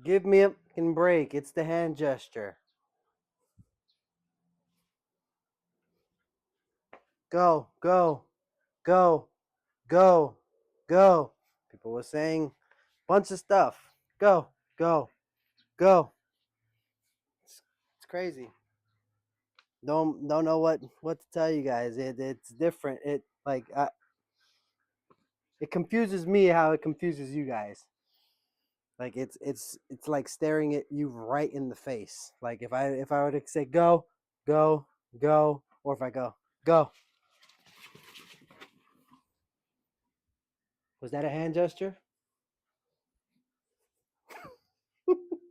Give me a fucking break. It's the hand gesture. Go, go, go, go, go. People were saying bunch of stuff. Go, go, go. It's crazy. Don't know what to tell you guys. It's different. It confuses me how it confuses you guys. Like it's like staring at you right in the face. Like if I were to say go, go, go, or if I go, was that a hand gesture?